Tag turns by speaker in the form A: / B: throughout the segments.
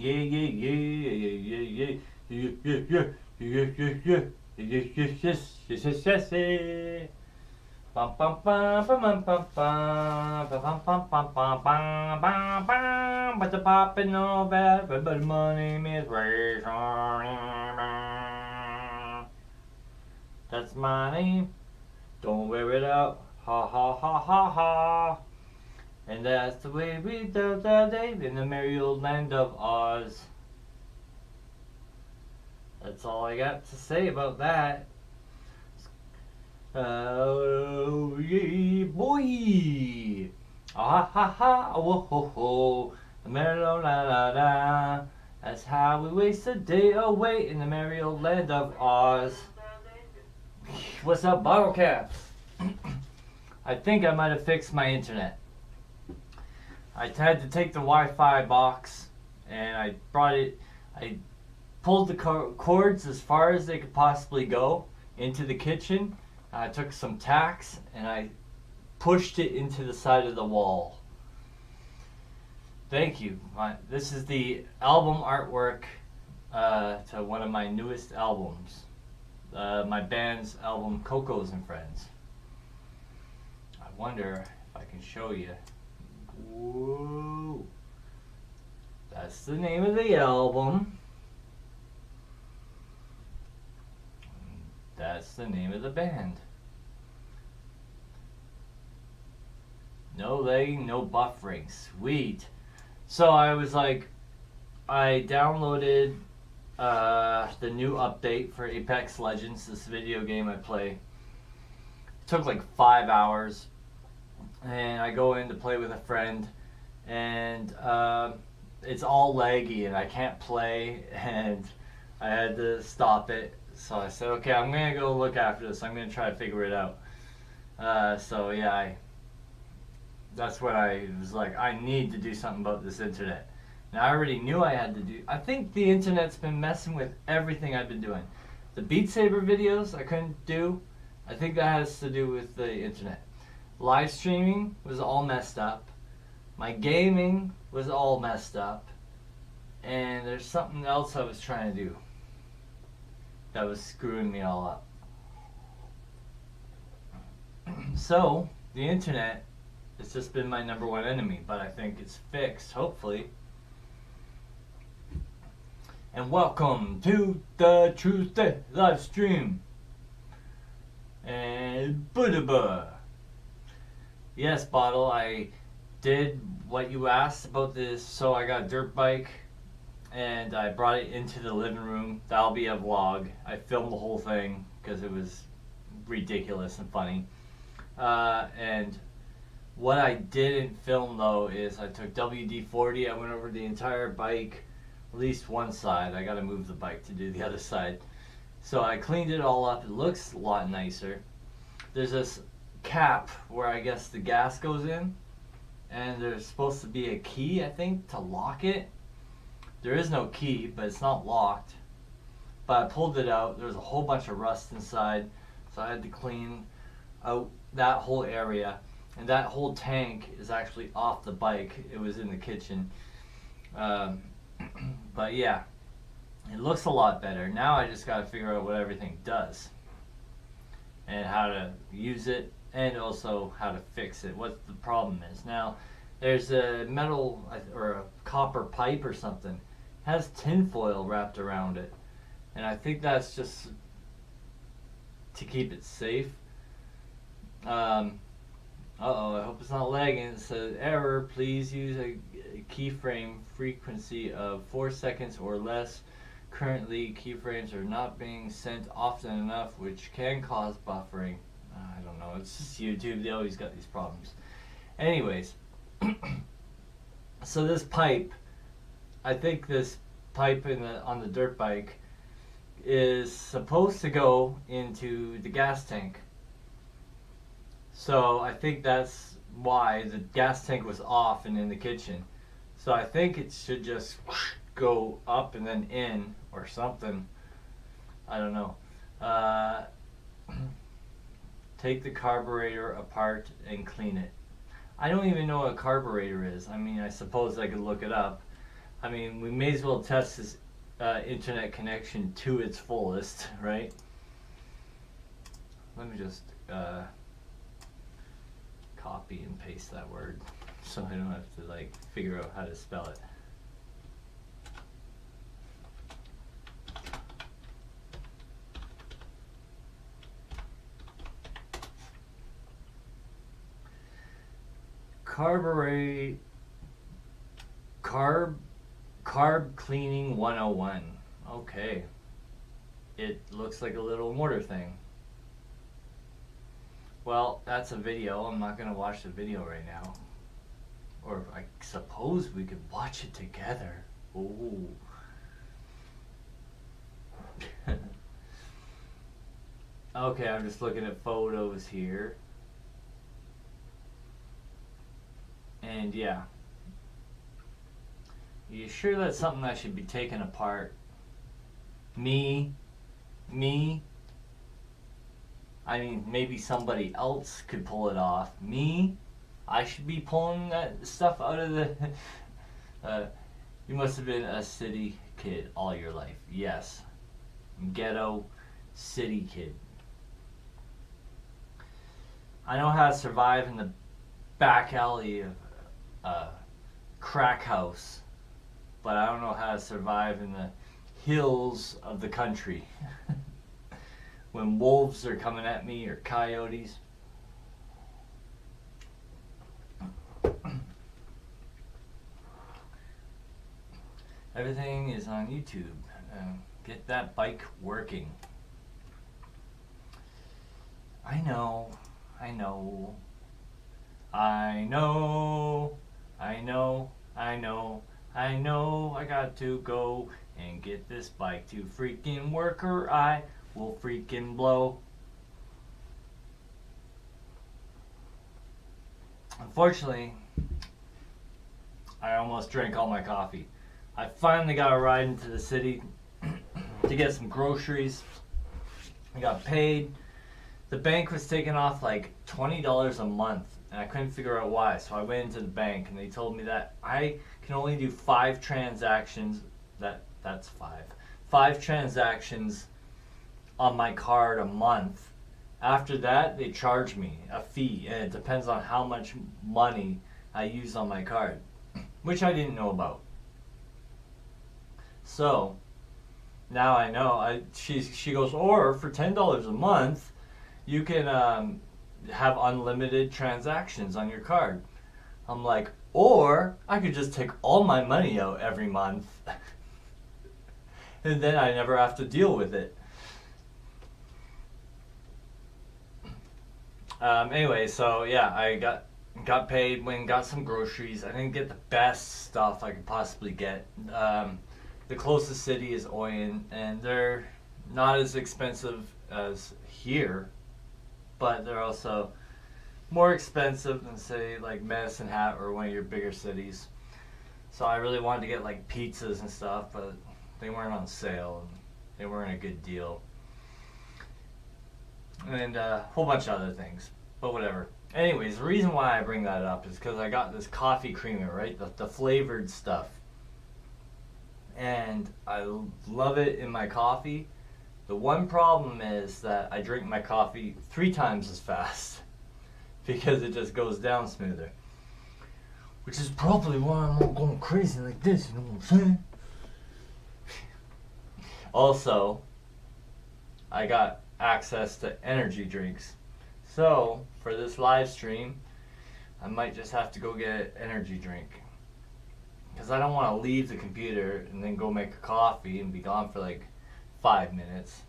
A: Yeah, yeah, yeah, yeah, yeah, yeah, yeah, yeah, yeah, yeah, yeah, yes, yes, yes, yes, yes, yes, yes. Bum bum bum bum bum bum bum bum bum bum bum bum bum. But the popping all bad, but my name is Razorian. That's my name. Don't wear it out. Ha ha ha ha ha. And that's the way we do the day in the merry old land of Oz. That's all I got to say about that. Oh, yeah, boy! Ah ha ha, oh ho ho, mellow la la la. That's how we waste a day away in the merry old land of Oz. What's up, bottle caps? I think I might have fixed my internet. I had to take the Wi-Fi box and I brought it. I pulled the cords as far as they could possibly go into the kitchen. I took some tacks and I pushed it into the side of the wall. Thank you. This is the album artwork to one of my newest albums. My band's album, Coco's and Friends. I wonder if I can show you. Whoa. That's the name of the album. That's the name of the band. No lagging, no buffering. Sweet. So I was like, I downloaded the new update for Apex Legends, this video game I play. It took like 5 hours. And I go in to play with a friend. And it's all laggy and I can't play. And I had to stop it. So I said, okay, I'm going to go look after this. I'm going to try to figure it out. So yeah, that's what I was like, I need to do something about this internet. Now I already knew I had to do, I think the internet's been messing with everything I've been doing. The Beat Saber videos I couldn't do, I think that has to do with the internet. Live streaming was all messed up. My gaming was all messed up. And there's something else I was trying to do that was screwing me all up. So, the internet has just been my number one enemy, but I think it's fixed, hopefully. And welcome to the Tuesday live stream. And Buddha. Yes, Bottle, I did what you asked about this. So I got a dirt bike and I brought it into the living room. That'll be a vlog. I filmed the whole thing because it was ridiculous and funny. And what I didn't film though is I took WD-40. I went over the entire bike, at least one side. I gotta move the bike to do the other side. So I cleaned it all up. It looks a lot nicer. There's this cap where I guess the gas goes in, and there's supposed to be a key, I think, to lock it. There is no key, but it's not locked. But I pulled it out. There was a whole bunch of rust inside, so I had to clean out that whole area. And that whole tank is actually off the bike. It was in the kitchen. But yeah, it looks a lot better. Now I just got to figure out what everything does and how to use it, and also how to fix it, what the problem is. Now, there's a metal or a copper pipe or something. It has tinfoil wrapped around it. And I think that's just to keep it safe. Uh-oh, I hope it's not lagging. It says, error, please use a keyframe frequency of 4 seconds or less. Currently, keyframes are not being sent often enough, which can cause buffering. I don't know, it's just YouTube, they always got these problems. Anyways, so this pipe, I think this pipe on the dirt bike is supposed to go into the gas tank. So I think that's why the gas tank was off and in the kitchen. So I think it should just go up and then in or something. I don't know. Take the carburetor apart and clean it. I don't even know what a carburetor is. I mean, I suppose I could look it up. I mean, we may as well test this internet connection to its fullest, right? Let me just copy and paste that word so I don't have to like figure out how to spell it. Carb cleaning 101. Okay. It looks like a little mortar thing. Well, that's a video. I'm not gonna watch the video right now. Or I suppose we could watch it together. Ooh. Okay, I'm just looking at photos here. And yeah. You sure that's something that should be taken apart? Me? I mean, maybe somebody else could pull it off. Me? I should be pulling that stuff out of the... you must have been a city kid all your life. Yes. Ghetto city kid. I know how to survive in the back alley of a crack house, but I don't know how to survive in the hills of the country. When wolves are coming at me or coyotes. Everything is on YouTube. Get that bike working. I know. I got to go and get this bike to freaking work or I will freaking blow. Unfortunately, I almost drank all my coffee. I finally got a ride into the city to get some groceries. I got paid. The bank was taking off like $20 a month, and I couldn't figure out why. So I went into the bank, and they told me that I can only do 5 transactions. That's 5 transactions on my card a month. After that, they charge me a fee, and it depends on how much money I use on my card, which I didn't know about. So now I know. She goes, or for $10 a month, you can have unlimited transactions on your card. I'm like, or I could just take all my money out every month, and then I never have to deal with it. Anyway, so yeah, I got paid, went and got some groceries. I didn't get the best stuff I could possibly get. The closest city is Oyen, and they're not as expensive as here, but they're also more expensive than, say, like Medicine Hat or one of your bigger cities. So I really wanted to get like pizzas and stuff, but they weren't on sale and they weren't a good deal. And a whole bunch of other things, but whatever. Anyways, the reason why I bring that up is because I got this coffee creamer, right? The flavored stuff. And I love it in my coffee. The one problem is that I drink my coffee 3 times as fast because it just goes down smoother. Which is probably why I'm not going crazy like this, you know what I'm saying? Also, I got access to energy drinks. So, for this live stream, I might just have to go get an energy drink. Because I don't want to leave the computer and then go make a coffee and be gone for like 5 minutes.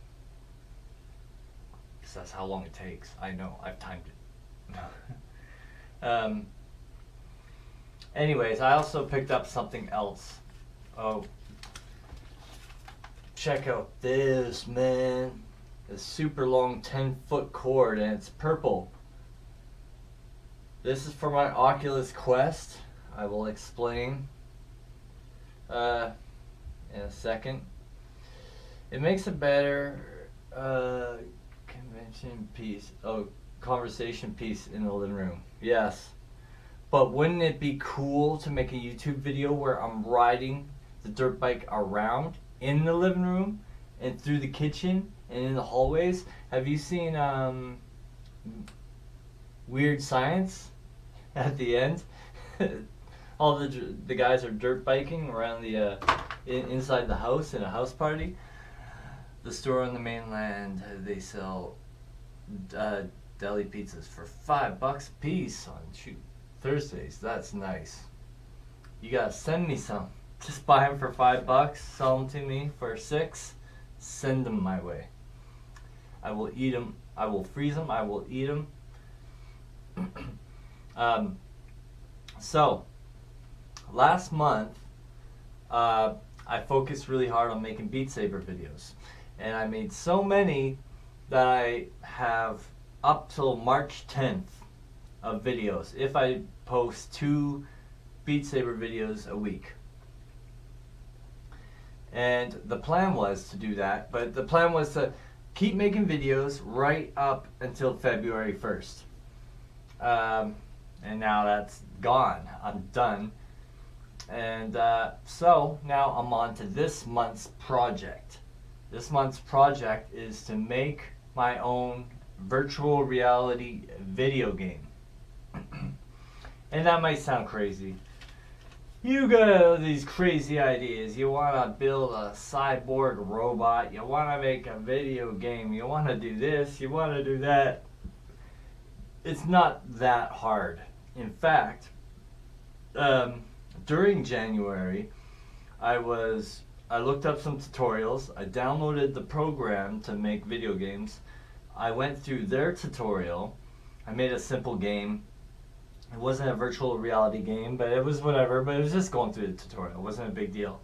A: Because that's how long it takes. I know, I've timed it. Anyways, I also picked up something else. Oh, check out this, man. A super long 10-foot cord, and it's purple. This is for my Oculus Quest. I will explain in a second. It makes a better conversation piece in the living room. Yes. But wouldn't it be cool to make a YouTube video where I'm riding the dirt bike around in the living room and through the kitchen and in the hallways. Have you seen Weird Science at the end? All the guys are dirt biking around the inside the house in a house party. The store on the mainland, they sell deli pizzas for $5 a piece on Thursdays. That's nice. You gotta send me some. Just buy them for $5, sell them to me for $6, send them my way. I will eat them. I will freeze them. I will eat them. So, last month, I focused really hard on making Beat Saber videos. And I made so many that I have up till March 10th of videos if I post 2 Beat Saber videos a week. And the plan was to do that, but the plan was to keep making videos right up until February 1st. And now that's gone. I'm done. And so now I'm on to this month's project. This month's project is to make my own virtual reality video game. And that might sound crazy. You got these crazy ideas. You want to build a cyborg robot. You want to make a video game. You want to do this. You want to do that. It's not that hard. In fact, during January, I looked up some tutorials. I downloaded the program to make video games. I went through their tutorial. I made a simple game. It wasn't a virtual reality game, but it was whatever. But it was just going through the tutorial. It wasn't a big deal.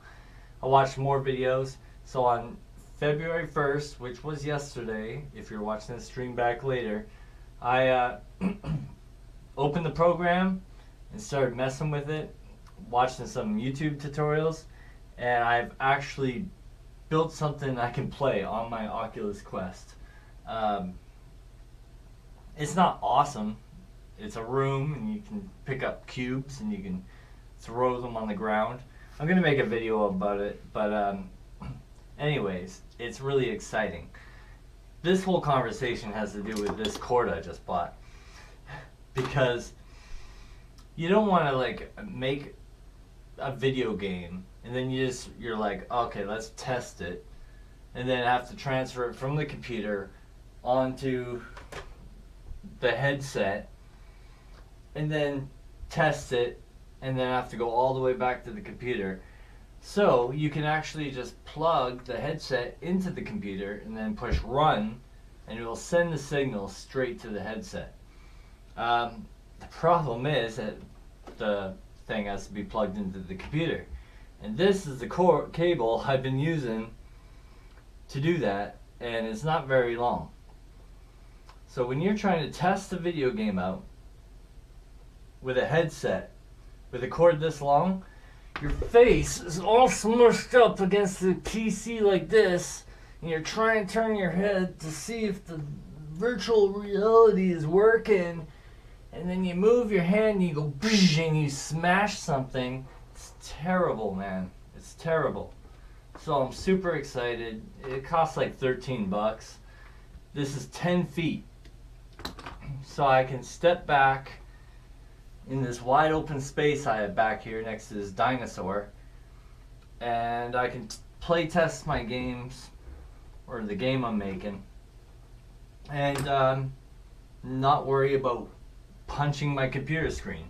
A: I watched more videos. So on February 1st, which was yesterday, if you're watching the stream back later, I opened the program and started messing with it, watching some YouTube tutorials, and I've actually built something I can play on my Oculus Quest. It's not awesome. It's a room and you can pick up cubes and you can throw them on the ground. I'm going to make a video about it, but anyways, it's really exciting. This whole conversation has to do with this cord I just bought. Because you don't want to like make a video game and then you're like, okay, let's test it, and then have to transfer it from the computer onto the headset and then test it and then have to go all the way back to the computer. So you can actually just plug the headset into the computer and then push run and it will send the signal straight to the headset. The problem is that the thing has to be plugged into the computer, and this is the cable I've been using to do that, and it's not very long. So when you're trying to test a video game out with a headset with a cord this long, your face is all smushed up against the PC like this, and you're trying to turn your head to see if the virtual reality is working, and then you move your hand and you go and you smash something. It's terrible, man. It's terrible. So I'm super excited. It costs like 13 bucks. This is 10 feet. So I can step back in this wide open space I have back here next to this dinosaur, and I can play test my games, or the game I'm making, and not worry about punching my computer screen.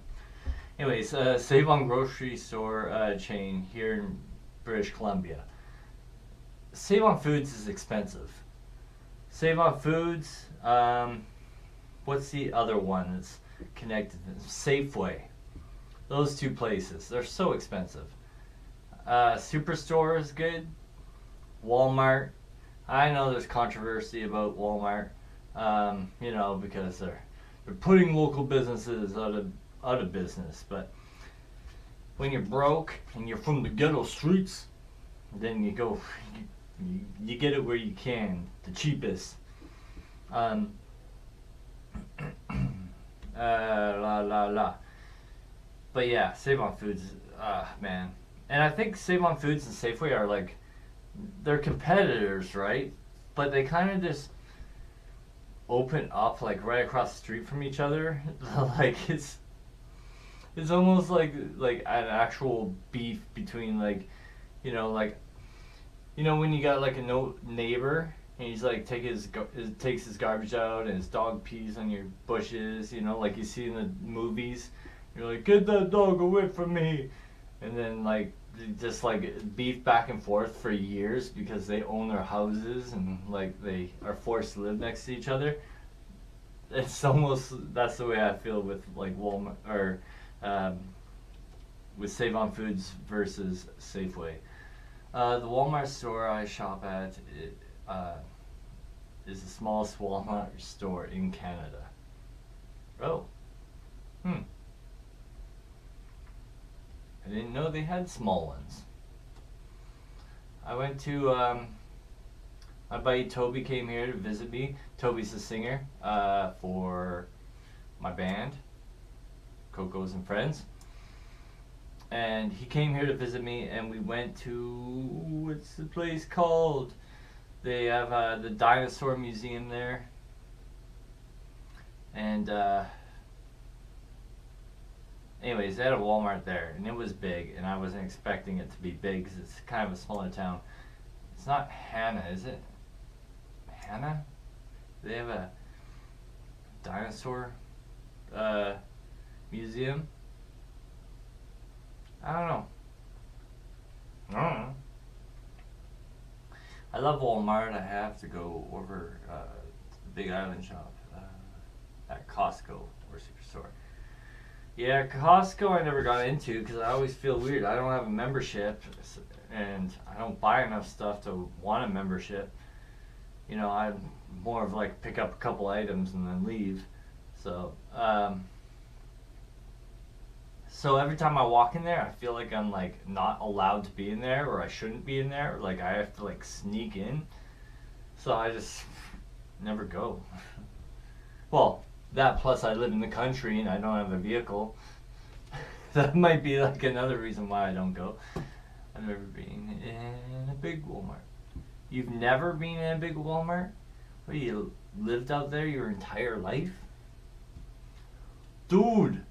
A: Anyways, Save On grocery store chain here in British Columbia. Save On Foods is expensive. Save On Foods, what's the other one that's connected? Safeway. Those two places, they're so expensive. Superstore is good. Walmart. I know there's controversy about Walmart, you know, because they're putting local businesses out of business. But when you're broke and you're from the ghetto streets, then you go, you get it where you can, the cheapest. But yeah, Save On Foods, man, And I think Save on Foods and Safeway are like, they're competitors, right? But they kind of just open up like right across the street from each other. Like it's almost like an actual beef between like, like, when you got like a no neighbor and he's like takes his garbage out and his dog pees on your bushes, like you see in the movies. You're like, get that dog away from me, and then like just like beef back and forth for years because they own their houses and like they are forced to live next to each other. It's almost, that's the way I feel with like Walmart or with Save on Foods versus Safeway. The Walmart store I shop at is the smallest Walmart store in Canada. Oh. I didn't know they had small ones. I went to, my buddy Toby came here to visit me. Toby's the singer for my band, Coco's and Friends. And he came here to visit me, and we went to, what's the place called? They have the dinosaur museum there. And anyways, they had a Walmart there, and it was big, and I wasn't expecting it to be big because it's kind of a smaller town. It's not Hannah, is it? Hannah? They have a dinosaur museum? I don't know. I love Walmart. I have to go over to the Big Island shop at Costco or Superstore. Yeah, Costco I never got into because I always feel weird. I don't have a membership, and I don't buy enough stuff to want a membership. I'm more of like pick up a couple items and then leave. So, so every time I walk in there, I feel like I'm like not allowed to be in there, or I shouldn't be in there. Or, like I have to like sneak in. So I just never go. Well, that plus I live in the country and I don't have a vehicle. That might be like another reason why I don't go. I've never been in a big Walmart. You've never been in a big Walmart? What, you lived out there your entire life? Dude!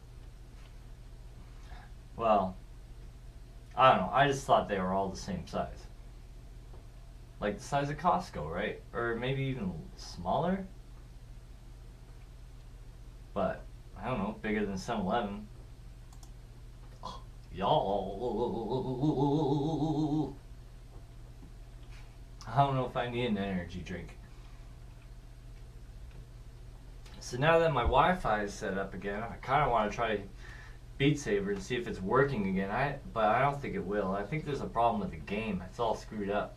A: Well, I don't know. I just thought they were all the same size. Like the size of Costco, right? Or maybe even smaller? But, I don't know, bigger than 7-Eleven. Y'all. I don't know if I need an energy drink. So now that my Wi-Fi is set up again, I kind of want to try Beat Saber and see if it's working again. But I don't think it will. I think there's a problem with the game. It's all screwed up.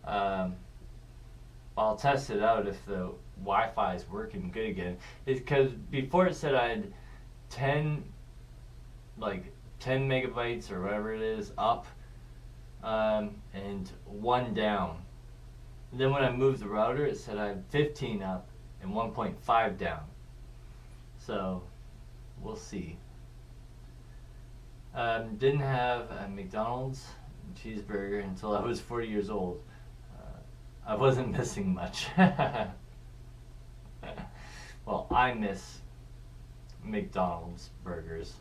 A: I'll test it out if the Wi-Fi is working good again. It's because before it said I had 10 megabytes or whatever it is up, and 1 down. And then when I moved the router, it said I had 15 up and 1.5 down. So we'll see. Didn't have a McDonald's cheeseburger until I was 40 years old. I wasn't missing much. Well, I miss McDonald's burgers.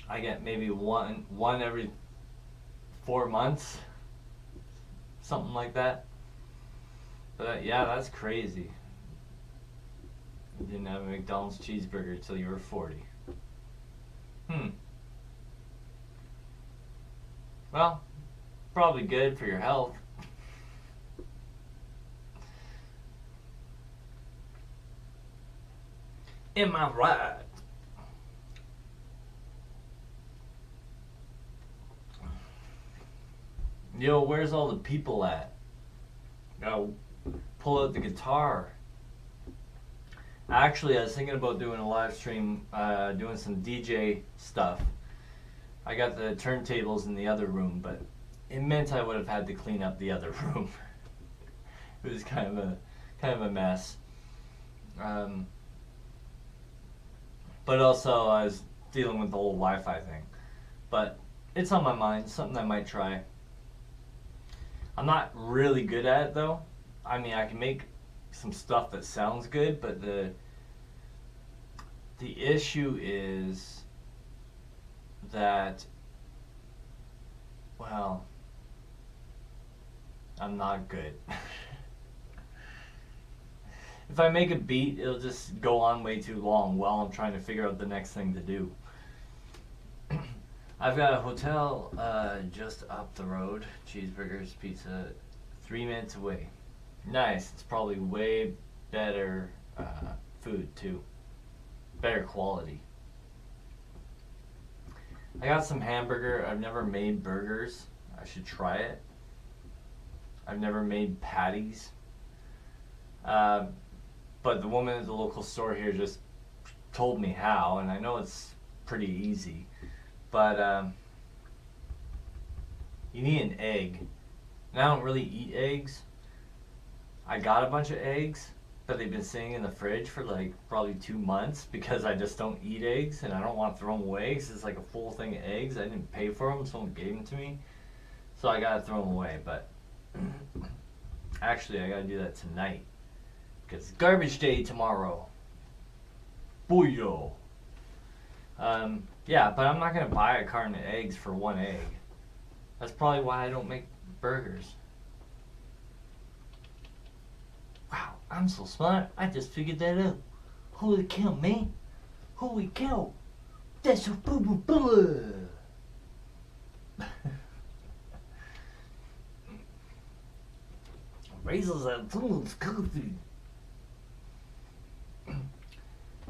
A: I get maybe one every 4 months, something like that. But yeah, that's crazy. You didn't have a McDonald's cheeseburger until you were 40. Well, probably good for your health. Am I right? Yo, where's all the people at? Gotta pull out the guitar. Actually, I was thinking about doing a live stream, doing some DJ stuff. I got the turntables in the other room, but it meant I would have had to clean up the other room. It was kind of a mess. But also I was dealing with the whole Wi-Fi thing. but it's on my mind. Something I might try. I'm not really good at it though. I mean, I can make some stuff that sounds good, but the issue is that, well, I'm not good. If I make a beat, it'll just go on way too long while I'm trying to figure out the next thing to do. I've got a hotel just up the road. Cheeseburgers, pizza, 3 minutes away. Nice. It's probably way better food too. Better quality. I got some hamburger. I've never made burgers. I should try it. I've never made patties. But the woman at the local store here just told me how, and I know it's pretty easy. But you need an egg. And I don't really eat eggs. I got a bunch of eggs, but they've been sitting in the fridge for like probably 2 months because I just don't eat eggs and I don't want to throw them away because it's like a full thing of eggs. I didn't pay for them, someone gave them to me. So I gotta throw them away, but actually I gotta do that tonight because it's garbage day tomorrow. Booyah! Yeah, but I'm not gonna buy a carton of eggs for 1 egg. That's probably why I don't make burgers. Wow, I'm so smart. I just figured that out. Holy cow, man. Holy cow. That's a boo-boo-boo. Raisins and tunes coffee.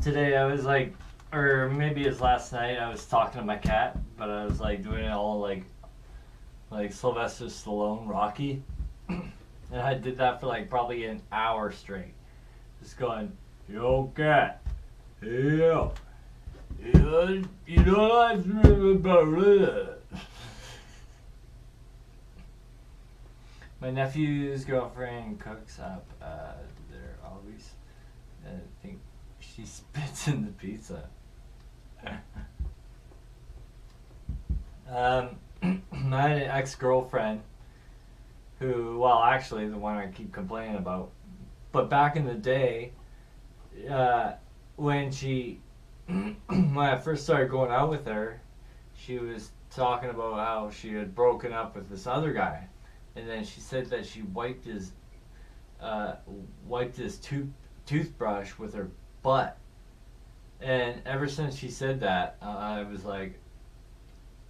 A: Today I was like, or maybe it was last night, I was talking to my cat, but I was like doing it all like Sylvester Stallone, Rocky. And I did that for like probably an hour straight. Just going, yo cat, yo, you know I've dreamed about it. My nephew's girlfriend cooks up there always. I think she spits in the pizza. I had an ex-girlfriend who, well, actually the one I keep complaining about, but back in the day, when I first started going out with her, she was talking about how she had broken up with this other guy, and then she said that she wiped his toothbrush with her butt, and ever since she said that, I was like,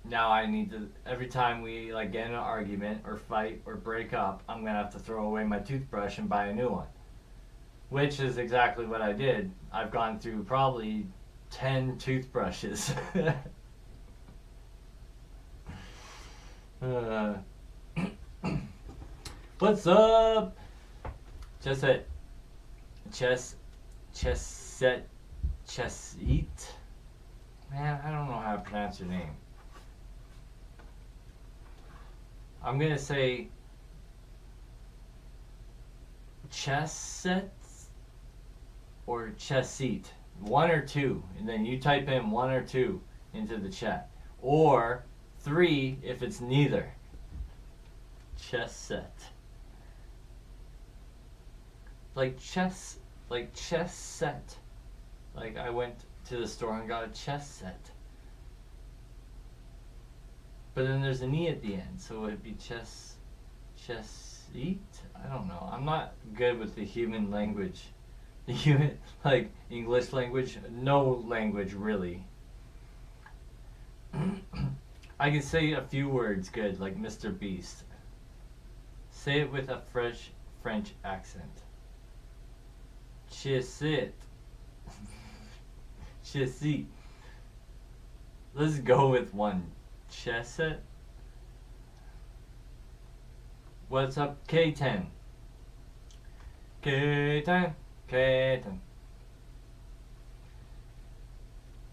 A: now I need to, every time we like get in an argument or fight or break up, I'm gonna have to throw away my toothbrush and buy a new one. Which is exactly what I did. I've gone through probably 10 toothbrushes. What's up? Just a Chesseet. Man, I don't know how to pronounce your name. I'm gonna say Chesset or Chesseet, 1 or 2, and then you type in 1 or 2 into the chat, or 3 if it's neither. Chesset, like chess set. Like I went to the store and got a chess set. But then there's an E at the end, so it'd be chess-eat? I don't know. I'm not good with the human language. The human, like, English language. No language, really. I can say a few words good, like Mr. Beast. Say it with a French accent. Chessit. Chessit. Let's go with 1. Chesset. What's up, K10? K10, K10.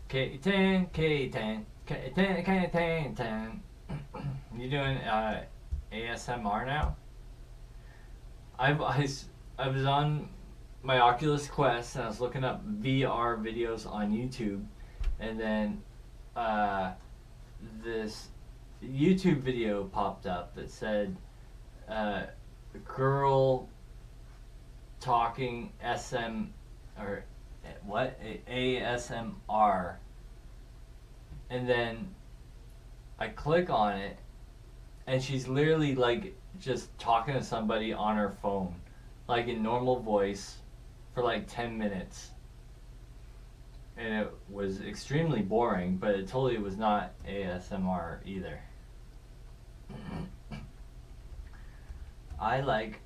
A: K10, K10, K10, K10, K10. You doing ASMR now? I was on my Oculus Quest and I was looking up VR videos on YouTube, and then this YouTube video popped up that said girl talking SM or what ASMR, and then I click on it, and she's literally like just talking to somebody on her phone, like in normal voice, for like 10 minutes. And it was extremely boring, but it totally was not ASMR either. I like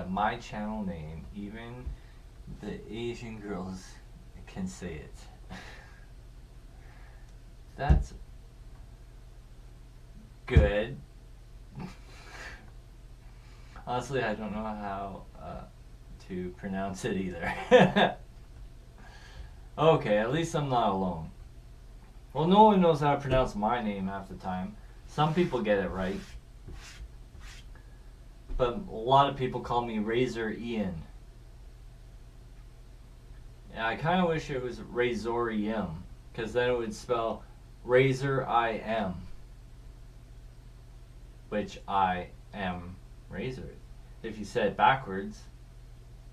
A: my channel name, even the Asian girls can say it. That's good. Honestly, I don't know how to pronounce it either. Okay, at least I'm not alone. Well, no one knows how to pronounce my name half the time. Some people get it right. But a lot of people call me Razorian. And I kind of wish it was Razorian, because then it would spell Razor I am. Which I am Razor. If you said it backwards,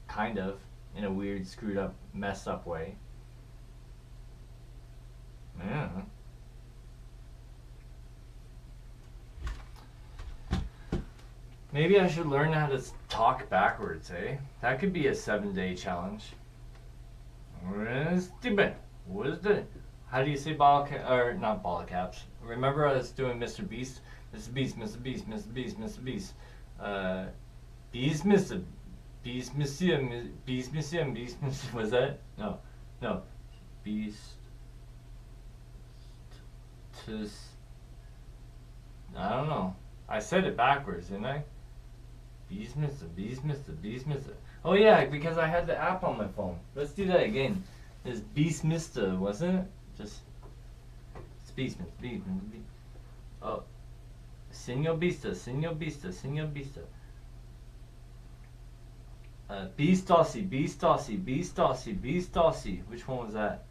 A: kind of, in a weird, screwed up, messed up way. Yeah. Maybe I should learn how to talk backwards, eh? That could be a 7-day challenge. Stupid. What is that? How do you say ball cap? Or not ball caps? Remember I was doing Mr. Beast? Mr. Beast, Mr. Beast, Mr. Beast, Mr. Beast. Beast, Mr. Beast, Monsieur, Beast, Monsieur, Beast, Monsieur. Was that? No. No. Beast. I don't know. I said it backwards, didn't I? Beast, Mr. Beast, Mr. Beast, Mr. Oh yeah, because I had the app on my phone. Let's do that again. It's Beast, Mr. Wasn't it? Just. It's Beast, Mr. Beast, Mr. Beast. Oh. Senor Beasta, Senor Beasta, Senor Beasta. Beast Dossie, Beast Dossie, Beast Dossie, Beast Dossie. Which one was that?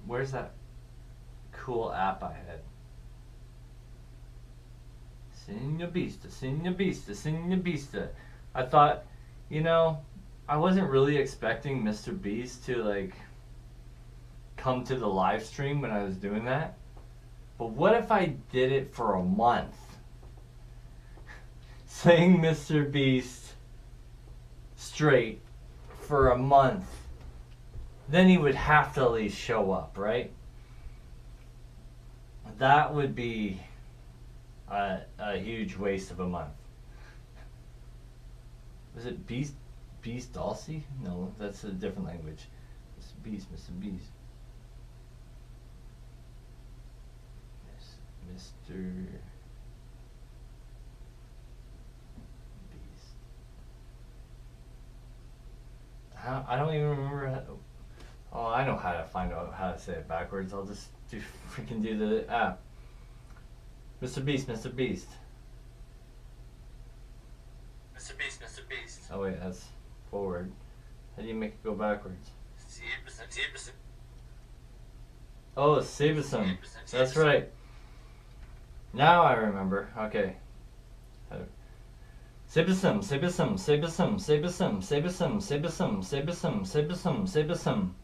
A: Where's that cool app I had? Senor Beasta, Senor Beasta, Senor Beasta. I thought, you know, I wasn't really expecting Mr. Beast to like come to the live stream when I was doing that. But what if I did it for a month? Saying Mr. Beast straight for a month. Then he would have to at least show up, right? That would be a huge waste of a month. Was it Beast Dulcie? No, that's a different language. Mr. Beast, Mr. Beast. Mr. Beast. I don't even remember how. Oh, I know how to find out how to say it backwards. I'll just freaking do the app. Mr. Beast, Mr. Beast.
B: Mr. Beast, Mr. Beast.
A: Oh wait, that's forward. How do you make it go backwards? Oh, Sabisum. That's right. Now I remember. Okay. Sabisum, Sabisum, Sabisum, Sabisum, Sabisum, Sabisum, Sabisum, Sabisum, Sabisum.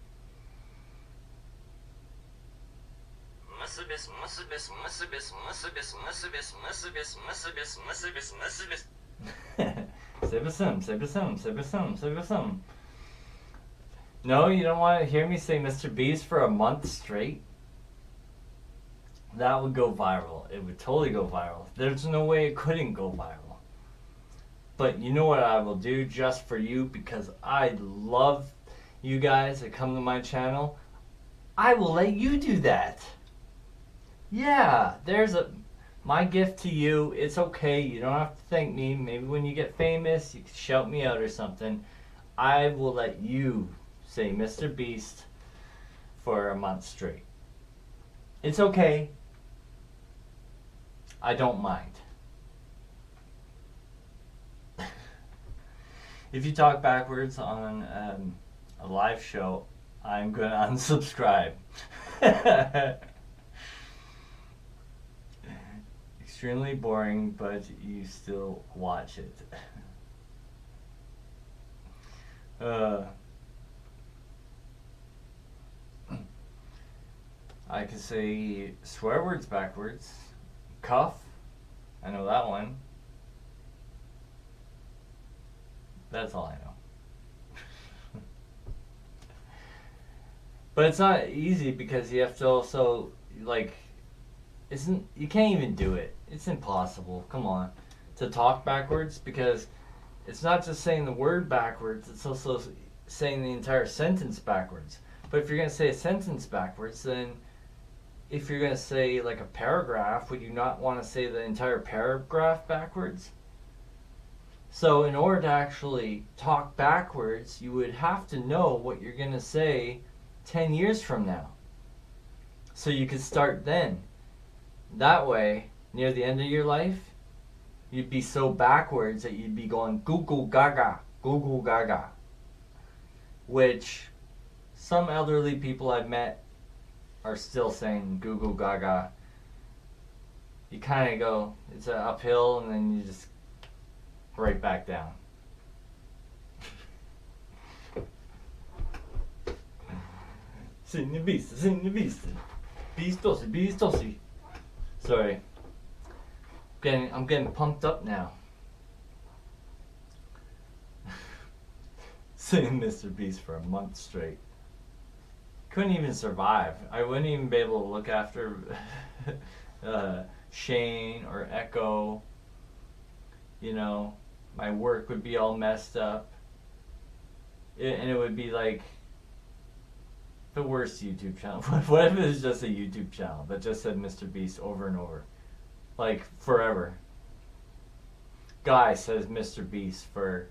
A: Sabisum, Sabisum, Sabisum, Sabisum. No, you don't want to hear me say Mr. Beast for a month straight? That would go viral. It would totally go viral. There's no way it couldn't go viral. But you know what I will do just for you, because I love you guys that come to my channel? I will let you do that. Yeah, there's my gift to you. It's okay. You don't have to thank me. Maybe when you get famous, you can shout me out or something. I will let you say Mr. Beast for a month straight. It's okay. I don't mind. If you talk backwards on a live show, I'm gonna unsubscribe. Extremely boring, but you still watch it. I can say swear words backwards. Cuff. I know that one. That's all I know. But it's not easy because you have to also, like, you can't even do it. It's impossible. Come on. To talk backwards, because it's not just saying the word backwards, it's also saying the entire sentence backwards. But if you're going to say a sentence backwards, then if you're going to say like a paragraph, would you not want to say the entire paragraph backwards? So in order to actually talk backwards, you would have to know what you're going to say 10 years from now. So you could start then. That way, near the end of your life, you'd be so backwards that you'd be going goo goo gaga, goo goo gaga. Which some elderly people I've met are still saying goo goo gaga. You kind of go, it's an uphill, and then you just right back down. Sing the beast, sing the beast. Beast dossy, beast dossy. Sorry. I'm getting pumped up now. Singing Mr. Beast for a month straight. Couldn't even survive. I wouldn't even be able to look after Shane or Echo. You know, my work would be all messed up. And it would be like the worst YouTube channel. What if it was just a YouTube channel that just said Mr. Beast over and over? Like forever. Guy says Mr. Beast for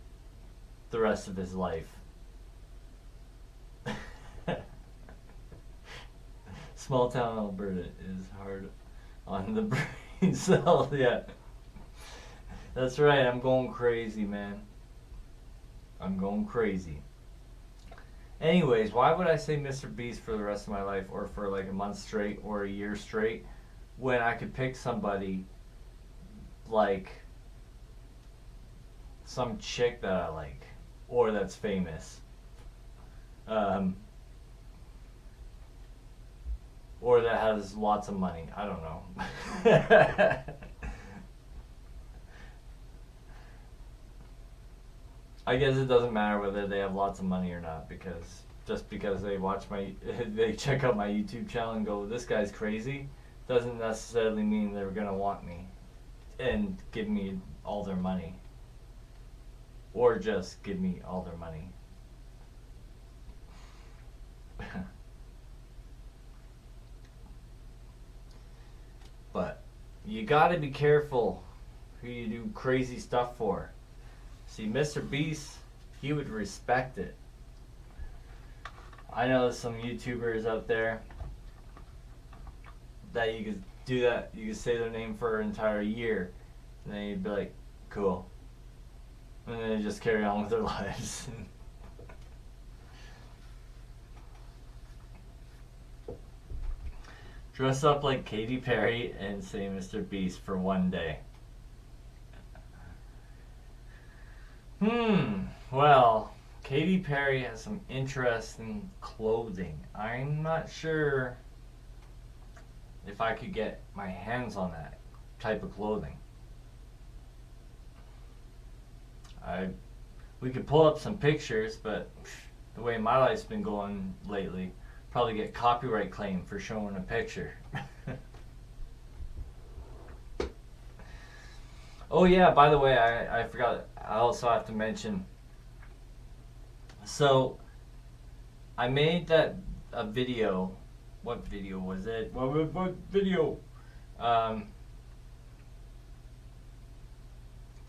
A: the rest of his life. Small town Alberta is hard on the brain cell. Yeah. That's right, I'm going crazy, man. I'm going crazy. Anyways, why would I say Mr. Beast for the rest of my life, or for like a month straight or a year straight, when I could pick somebody like some chick that I like, or that's famous, or that has lots of money. I don't know. I guess it doesn't matter whether they have lots of money or not, because just because they they check out my YouTube channel and go, this guy's crazy, doesn't necessarily mean they're gonna want me and give me all their money, or just give me all their money. But you gotta be careful who you do crazy stuff for. See, Mr. Beast, he would respect it. I know there's some YouTubers out there that you could do that, you could say their name for an entire year, and then you'd be like, cool. And then they just carry on with their lives. Dress up like Katy Perry and say Mr. Beast for one day. Well, Katy Perry has some interesting clothing. I'm not sure if I could get my hands on that type of clothing. We could pull up some pictures, but the way my life's been going lately, probably get copyright claim for showing a picture. Oh yeah, by the way, I forgot, I also have to mention, so I made a video. What video was it? What video?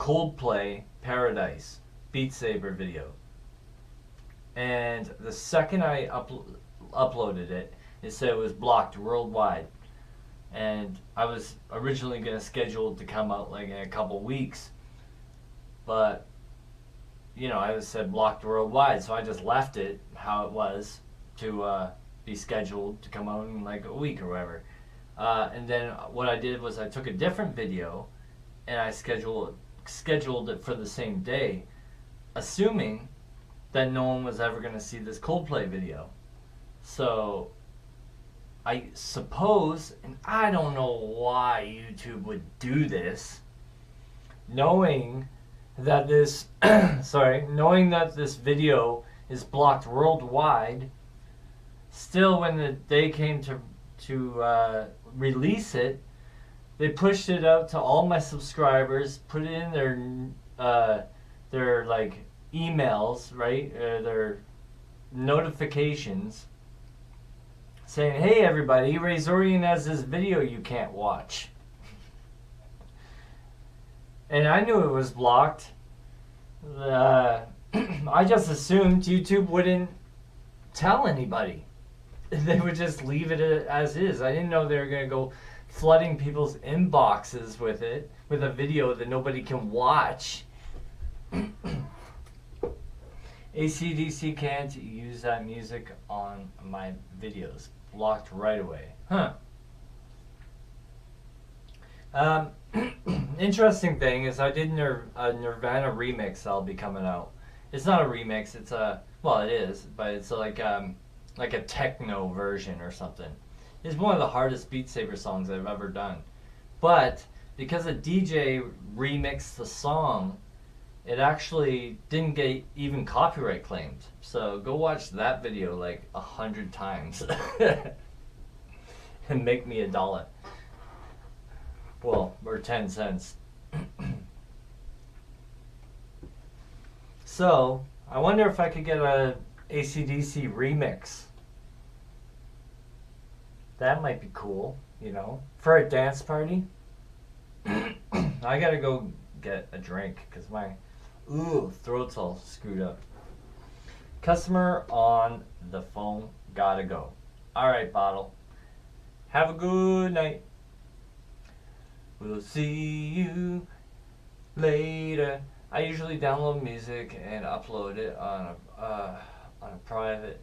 A: Coldplay Paradise Beat Saber video. And the second I uploaded it, it said it was blocked worldwide. And I was originally going to schedule it to come out like in a couple weeks, but you know, I said blocked worldwide, so I just left it how it was, to be scheduled to come out in like a week or whatever. And then what I did was I took a different video and I scheduled it for the same day, assuming that no one was ever going to see this Coldplay video. So I suppose, and I don't know why YouTube would do this, knowing that this knowing that this video is blocked worldwide, still when the day came to release it, they pushed it out to all my subscribers, put it in their like emails, right, their notifications, saying, "Hey everybody, Razorian has this video you can't watch." And I knew it was blocked. I just assumed YouTube wouldn't tell anybody. They would just leave it as is. I didn't know they were going to go flooding people's inboxes with it, with a video that nobody can watch. AC/DC can't use that music on my videos. Blocked right away. Huh. Interesting thing is I did a Nirvana remix that'll be coming out. It's not a remix, it's a, well it is, but it's like a techno version or something. It's one of the hardest Beat Saber songs I've ever done. But because a DJ remixed the song, it actually didn't get even copyright claimed. So go watch that video like 100 times and make me $1. Well, or 10 cents. So, I wonder if I could get a AC/DC remix. That might be cool, you know, for a dance party. I gotta go get a drink because my throat's all screwed up. Customer on the phone, gotta go. Alright, bottle. Have a good night. We'll see you later. I usually download music and upload it on a private.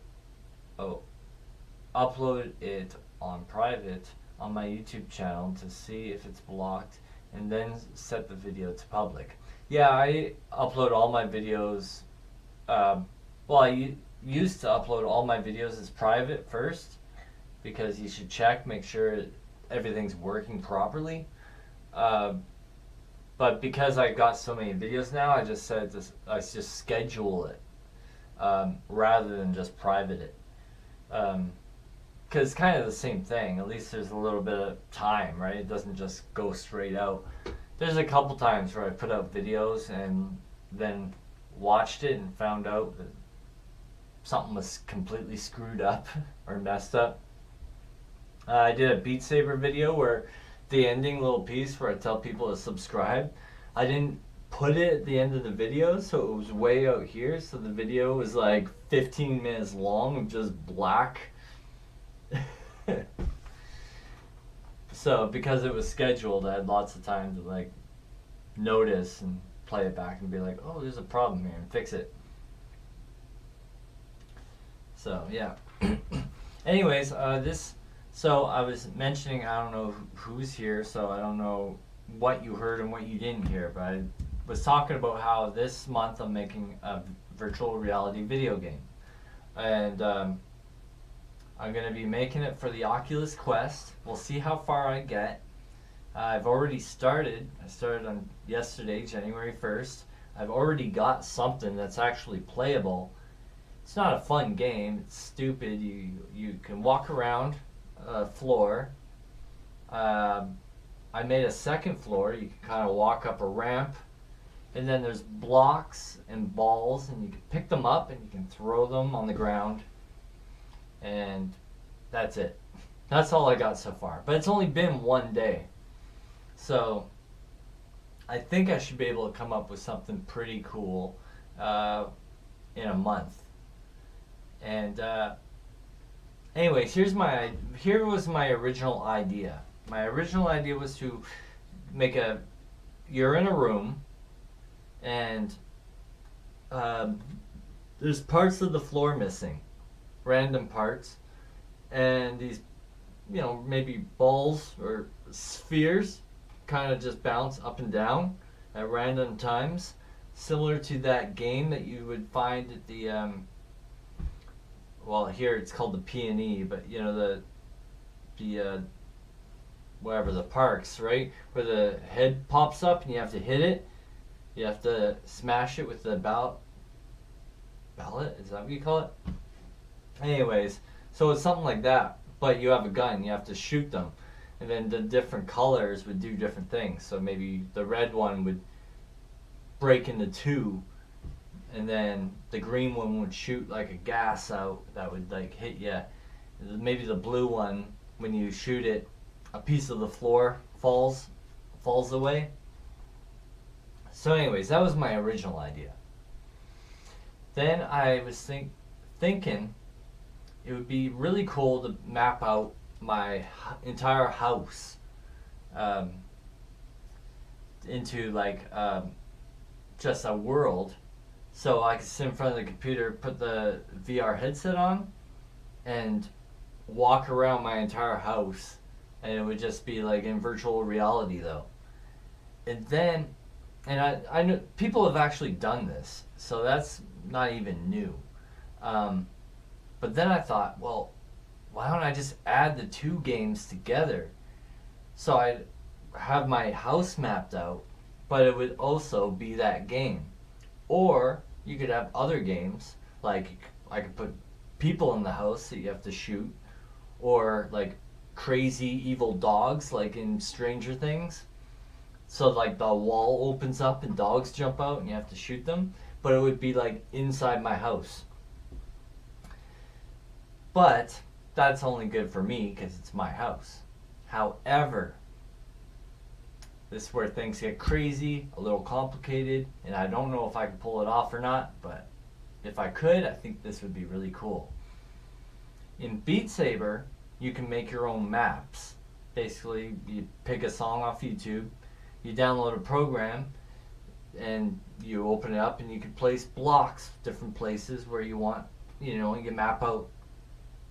A: Upload it on private on my YouTube channel to see if it's blocked, and then set the video to public. Yeah, I upload all my videos. Well, I used to upload all my videos as private first, because you should check, make sure everything's working properly. But because I got so many videos now, I just said this, I just schedule it rather than just private it. Because it's kind of the same thing. At least there's a little bit of time, right? It doesn't just go straight out. There's a couple times where I put out videos and then watched it and found out that something was completely screwed up or messed up. I did a Beat Saber video where the ending little piece where I tell people to subscribe, I didn't put it at the end of the video, so it was way out here, so the video was like 15 minutes long of just black. So because it was scheduled, I had lots of time to like notice and play it back and be like, oh, there's a problem here, and fix it. So yeah. Anyways, so I was mentioning, I don't know who's here, so I don't know what you heard and what you didn't hear, but I was talking about how this month I'm making a virtual reality video game. And I'm going to be making it for the Oculus Quest. We'll see how far I get. I've already started. I started on yesterday, January 1st. I've already got something that's actually playable. It's not a fun game. It's stupid. You can walk around a floor. I made a second floor. You can kind of walk up a ramp. And then there's blocks and balls, and you can pick them up and you can throw them on the ground. And that's it. That's all I got so far. But it's only been one day. So I think I should be able to come up with something pretty cool in a month. And anyways, here was my original idea. My original idea was to make you're in a room, and there's parts of the floor missing. random parts, and these, maybe balls or spheres kind of just bounce up and down at random times, similar to that game that you would find at the well, here it's called the P&E, but the whatever, the parks, right, where the head pops up and you have to hit it. You have to smash it with the ballot. Is that what you call it? Anyways, so it's something like that, but you have a gun. You have to shoot them, and then the different colors would do different things. So maybe the red one would break into two, and then the green one would shoot like a gas out that would like hit you. Maybe the blue one, when you shoot it, a piece of the floor falls away. So anyways, that was my original idea. Then I was thinking it would be really cool to map out my entire house into like just a world, so I could sit in front of the computer, put the VR headset on, and walk around my entire house, and it would just be like in virtual reality though. And I know people have actually done this, so that's not even new. But then I thought, well, why don't I just add the two games together? So I'd have my house mapped out, but it would also be that game. Or you could have other games, like I could put people in the house that you have to shoot, or like crazy evil dogs, like in Stranger Things. So like the wall opens up and dogs jump out and you have to shoot them, but it would be like inside my house. But that's only good for me because it's my house. However, this is where things get crazy, a little complicated, and I don't know if I can pull it off or not, but if I could, I think this would be really cool. In Beat Saber, you can make your own maps. Basically, you pick a song off YouTube, you download a program, and you open it up and you can place blocks different places where you want, you can map out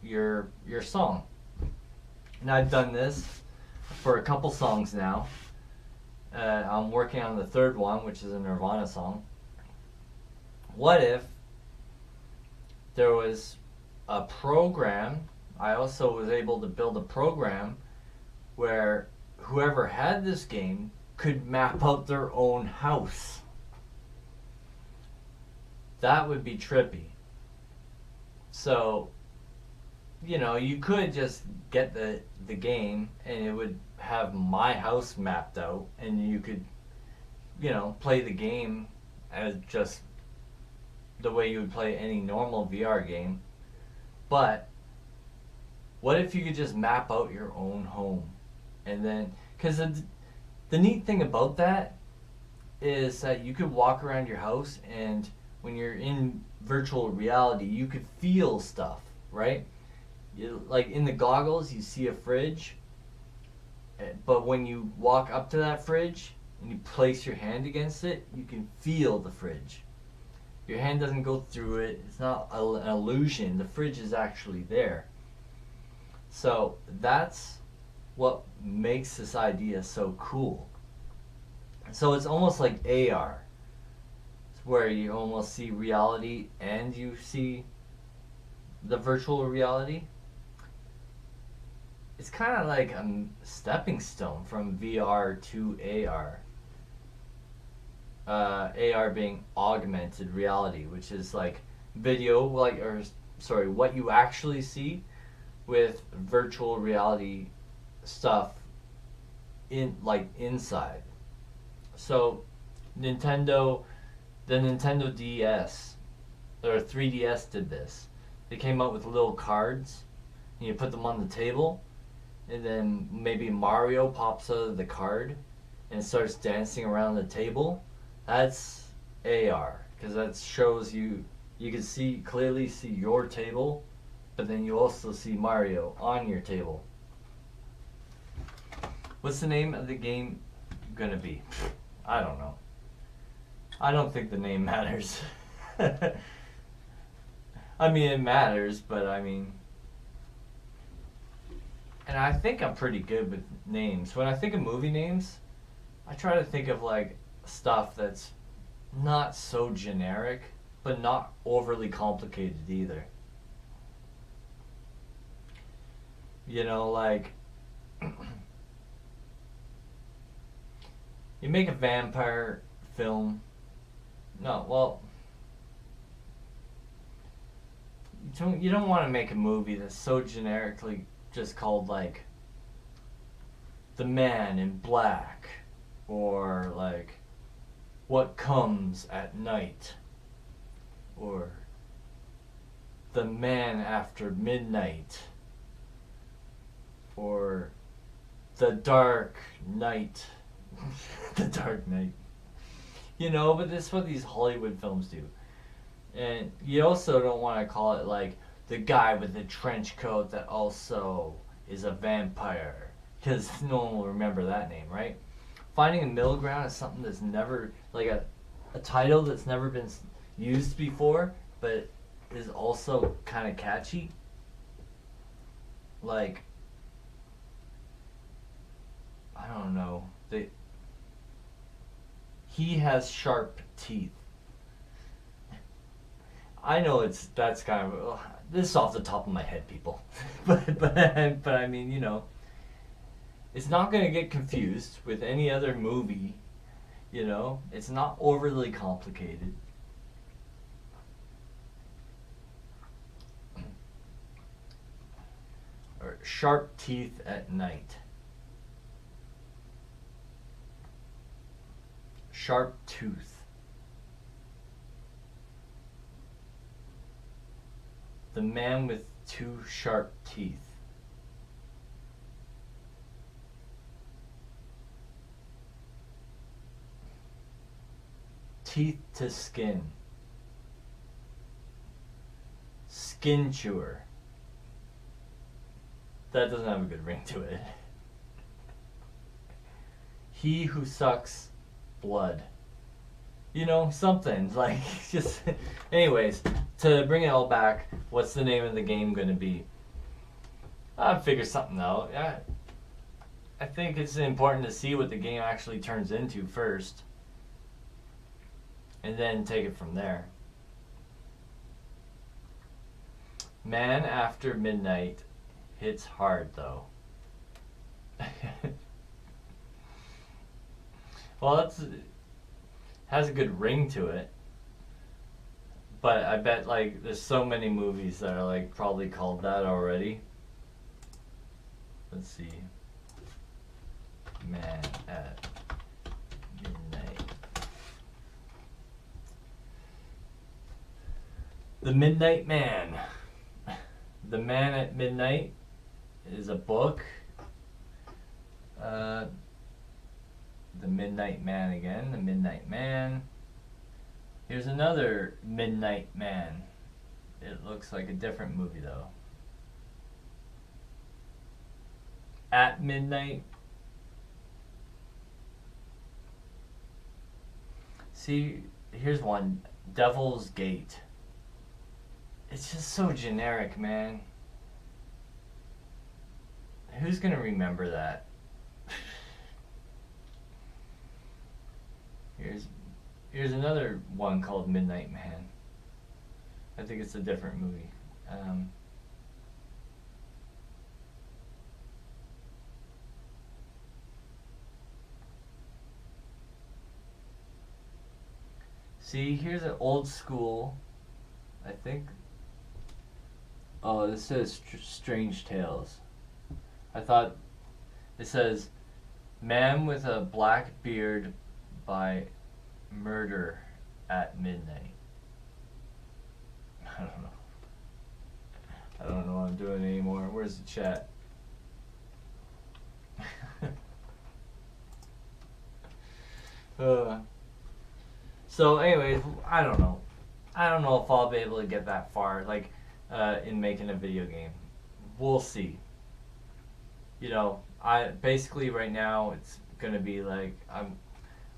A: your song. And I've done this for a couple songs now. I'm working on the third one, which is a Nirvana song. What if there was a program? I also was able to build a program where whoever had this game could map out their own house. That would be trippy. So, you could just get the game and it would have my house mapped out, and you could, play the game as just the way you would play any normal VR game. But what if you could just map out your own home? And then, because the neat thing about that is that you could walk around your house, and when you're in virtual reality, you could feel stuff, right? Like in the goggles, you see a fridge, but when you walk up to that fridge and you place your hand against it, you can feel the fridge. Your hand doesn't go through it. It's not an illusion. The fridge is actually there. So that's what makes this idea so cool. So it's almost like AR. It's where you almost see reality and you see the virtual reality. It's kind of like a stepping stone from VR to AR. AR being augmented reality, which is like video, what you actually see with virtual reality stuff inside. So the Nintendo DS or 3DS did this. They came out with little cards, and you put them on the table, and then maybe Mario pops out of the card and starts dancing around the table. That's AR, because that shows you can clearly see your table, but then you also see Mario on your table. What's the name of the game gonna be? I don't know. I don't think the name matters. I mean, it matters, but I mean, and I think I'm pretty good with names. When I think of movie names, I try to think of like stuff that's not so generic, but not overly complicated either. You know, like you make a vampire film. No, well, you don't want to make a movie that's so generically just called like The Man in Black or like What Comes at Night or The Man After Midnight or The Dark Knight. The Dark Knight. You know, but this is what these Hollywood films do. And you also don't want to call it like the guy with the trench coat that also is a vampire. Because no one will remember that name, right? Finding a middle ground is something that's never, like a title that's never been used before, but is also kind of catchy. Like, I don't know. He has sharp teeth. I know that's kind of this is off the top of my head, people, but I mean, you know, it's not gonna get confused with any other movie. You know, it's not overly complicated. Or sharp teeth at night. Sharp tooth. The man with two sharp teeth. Teeth to skin. Skin chewer. That doesn't have a good ring to it. He who sucks blood. You know, something like just. Anyways, to bring it all back, what's the name of the game going to be? I'll figure something out. I think it's important to see what the game actually turns into first, and then take it from there. Man After Midnight hits hard though. Well, that's has a good ring to it. But I bet like there's so many movies that are like probably called that already. Let's see. Man at Midnight. The Midnight Man. The Man at Midnight is a book. The Midnight Man again. The Midnight Man. Here's another Midnight Man. It looks like a different movie though. At Midnight. See, here's one. Devil's Gate. It's just so generic, man. Who's gonna remember that? Here's another one called Midnight Man. I think it's a different movie. See, here's an old school. I think. Oh, this says Strange Tales. I thought it says Man with a Black Beard by Murder at Midnight. I don't know. I don't know what I'm doing anymore. Where's the chat? So anyways, I don't know. I don't know if I'll be able to get that far, like, in making a video game. We'll see. You know, I basically right now it's gonna be like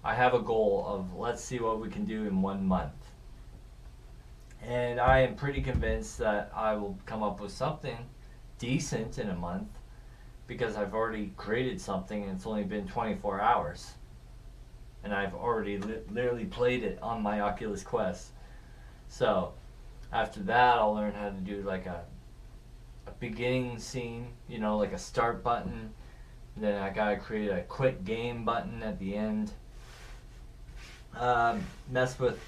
A: I have a goal of let's see what we can do in 1 month. And I am pretty convinced that I will come up with something decent in a month because I've already created something and it's only been 24 hours. And I've already literally played it on my Oculus Quest. So after that, I'll learn how to do like a beginning scene, you know, like a start button. Then I gotta create a quit game button at the end. Mess with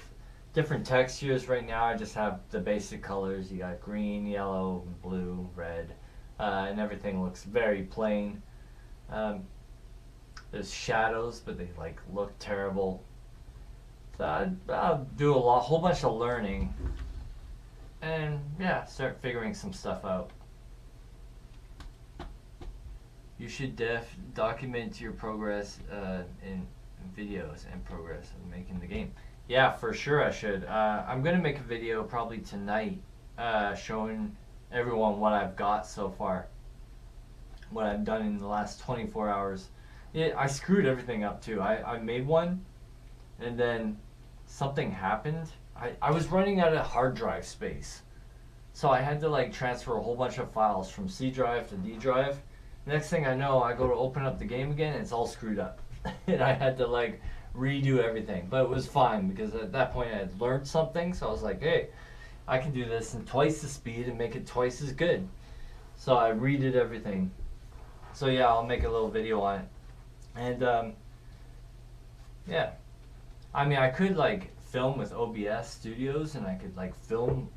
A: different textures. Right now I just have the basic colors. You got green, yellow, blue, red, and everything looks very plain. There's shadows, but they like look terrible. So I'll do a whole bunch of learning, and yeah, start figuring some stuff out. You should document your progress in videos and progress of making the game. Yeah, for sure I should. I'm gonna make a video probably tonight, showing everyone what I've got so far, what I've done in the last 24 hours. I screwed everything up too. I made one, and then something happened. I was running out of hard drive space, so I had to like transfer a whole bunch of files from C drive to D drive. Next thing I know, I go to open up the game again, and it's all screwed up, and I had to like redo everything. But it was fine because at that point I had learned something, so I was like, hey, I can do this in twice the speed and make it twice as good. So I redid everything. So yeah, I'll make a little video on it. And yeah, I mean, I could like film with OBS Studios and I could like film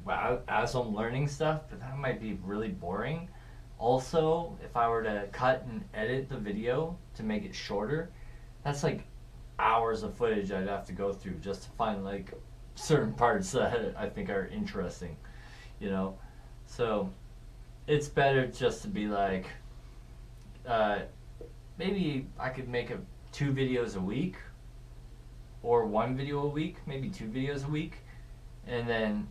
A: as I'm learning stuff, but that might be really boring. Also, if I were to cut and edit the video to make it shorter, that's like hours of footage I'd have to go through just to find like certain parts that I think are interesting, you know? So it's better just to be like, maybe I could make 2 videos a week or 1 video a week, maybe 2 videos a week, and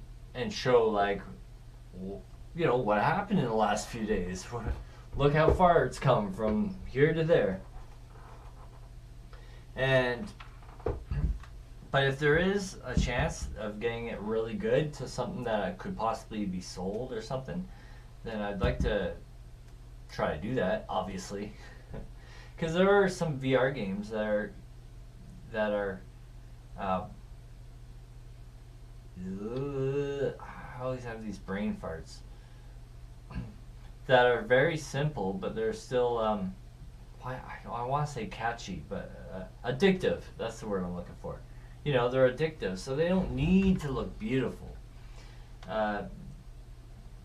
A: show like, you know, what happened in the last few days. Look how far it's come from here to there. But if there is a chance of getting it really good to something that could possibly be sold or something, then I'd like to try to do that, obviously. Because there are some VR games that are I always have these brain farts that are very simple, but they're still I want to say catchy, but addictive. That's the word I'm looking for. You know, they're addictive, so they don't need to look beautiful. The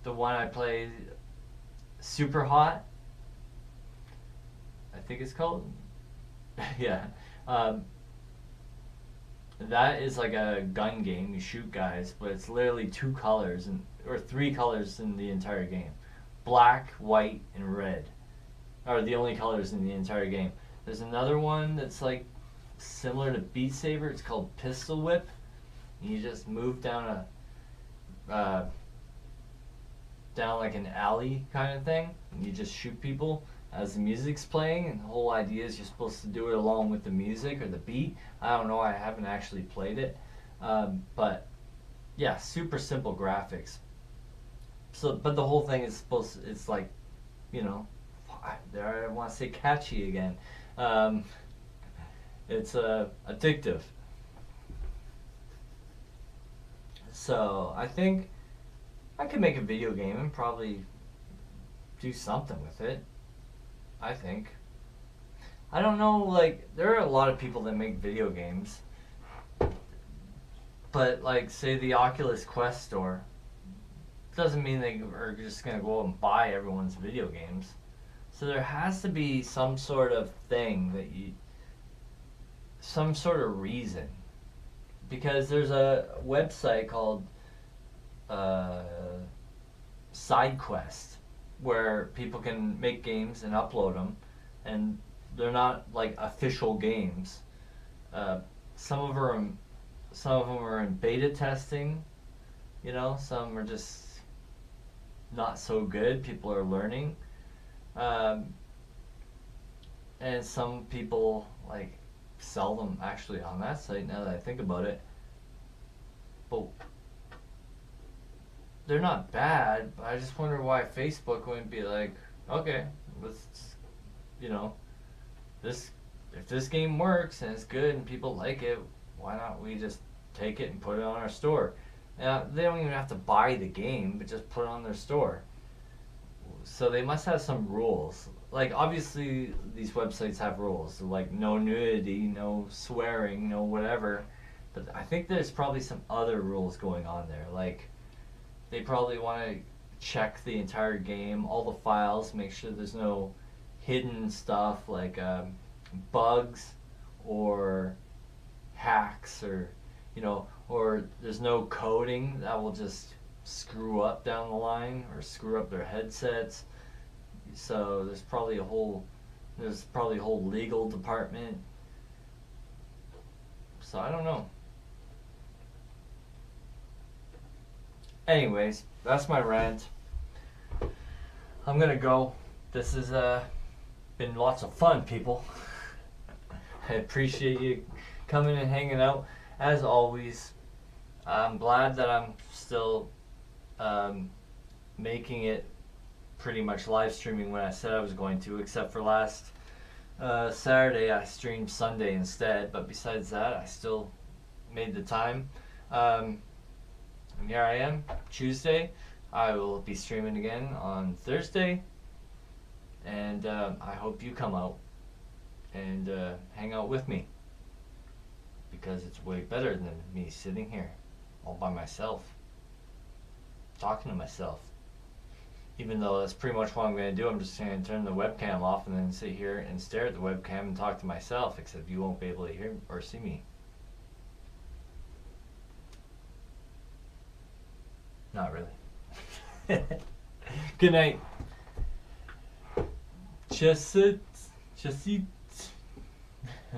A: one I played, Super Hot, I think it's called. Yeah. That is like a gun game. You shoot guys, but it's literally 2 colors or 3 colors in the entire game. Black, white, and red are the only colors in the entire game. There's another one that's like similar to Beat Saber. It's called Pistol Whip. And you just move down down like an alley kind of thing, and you just shoot people as the music's playing, and the whole idea is you're supposed to do it along with the music or the beat. I don't know, I haven't actually played it, but yeah, super simple graphics. So, but the whole thing is it's like, you know, there I want to say catchy again. It's addictive. So I think I could make a video game and probably do something with it. I think. I don't know, like, there are a lot of people that make video games. But, like, say the Oculus Quest store, doesn't mean they are just going to go out and buy everyone's video games. So there has to be some sort of thing that some sort of reason. Because there's a website called SideQuest, where people can make games and upload them, and they're not like official games. Some of them are in beta testing, you know. Some are just not so good. People are learning, and some people like sell them actually on that site. Now that I think about it, but they're not bad, but I just wonder why Facebook wouldn't be like, okay, let's, you know, this if this game works and it's good and people like it, why not we just take it and put it on our store? Now, they don't even have to buy the game, but just put it on their store. So they must have some rules. Like, obviously, these websites have rules. Like, no nudity, no swearing, no whatever. But I think there's probably some other rules going on there. Like, they probably want to check the entire game, all the files, make sure there's no hidden stuff like bugs or hacks, or or there's no coding that will just screw up down the line or screw up their headsets. So there's probably a whole legal department. So I don't know. Anyways, that's my rant. I'm gonna go. This has been lots of fun, people. I appreciate you coming and hanging out. As always, I'm glad that I'm still making it pretty much live streaming when I said I was going to, except for last Saturday I streamed Sunday instead. But besides that, I still made the time. And here I am, Tuesday. I will be streaming again on Thursday. And I hope you come out and hang out with me, because it's way better than me sitting here all by myself, talking to myself. Even though that's pretty much what I'm going to do. I'm just going to turn the webcam off and then sit here and stare at the webcam and talk to myself, except you won't be able to hear or see me. Not really. Good night. Just sit.